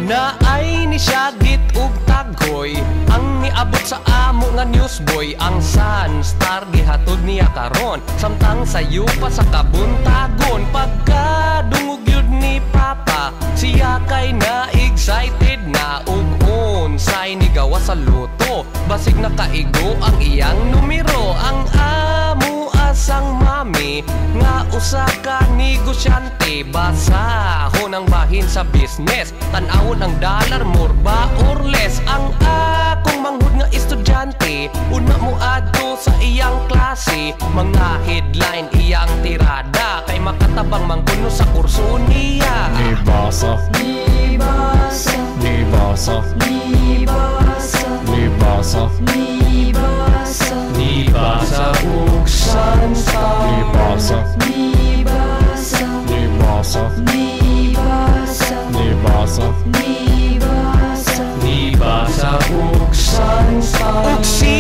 na ay ni Syagit ug Tagoy ang niabot sa amo nga newsboy. Ang Sunstar gihatod niya karon samtang sayo pa sa kabuntagon. Pagkadungog yun ni Papa, siya kay na excited na ug unsay ni gawa sa luto. Basig nakaigo ang iyang numero. Ang amo asang mami nga usa ka negosyante. Basahon ang bahin sa business, tan-awon ang dollar more ba or less. Ang akong manghud nga estudyante, una mo adto sa iyang klase. Mga headline iyang tirada, kay makatabang mangkuno sa kurso niya. Nibasa, Nibasa, nibasa, Nibasa, nibasa, Nibasa, Nibasa ug Sunstar, nibasa, Nibasa, nibasa, Nibasa, nibasa. Nibasa, Nibasa ug Sunstar. Ug si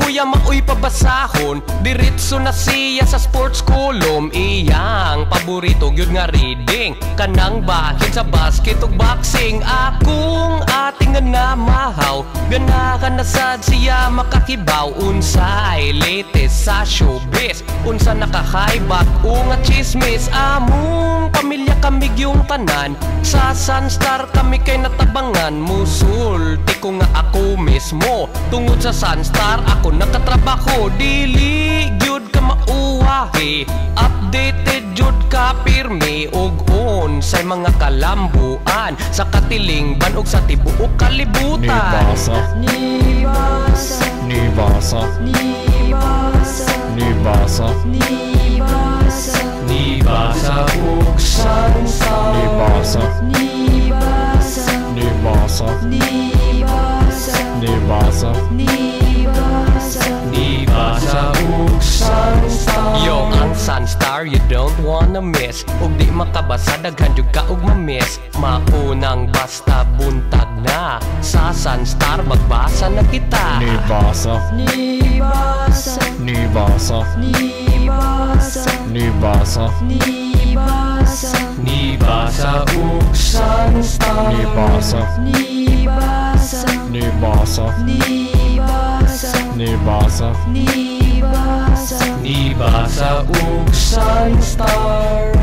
Kuya Maoy pabasahon, diretso na siya sa sports column. Iyang paborito gyud nga reading, kanang bahin sa basket ug boxing. Akong ating nga namahaw, ganahan na sad siya makakibaw. Unsay latest sa showbiz, unsa nakahaybak o nga chismis. Among pamilya kami yung tanan, sa Sunstar kami kay natabangan. Musulti ko nga ako mismo, tungod sa Sunstar ako nakatrabaho. Dili gyud ka mauwahi, updated jud ka pirmi. Ug unsay mga kalambuan sa katilingban ug sa tibuok kalibutan. Nibasa, Nibasa, nibasa, Nibasa, nibasa, Nibasa, Nibasa ug Sunstar, nibasa, Nibasa, nibasa, Nibasa, nibasa. Nibasa, Nibasa ug Sunstar. Yo, ang Sunstar you don't wanna miss. Ug di makabasa daghan jud ka ug ma-miss. Maunang basta buntag na, sa Sunstar magbasa na kita. Nibasa, Nibasa, nibasa, Nibasa, nibasa, Nibasa, Nibasa ug Sunstar, nibasa, Nibasa, nibasa, Nibasa, nibasa. Nibasa, Nibasa ug Sunstar.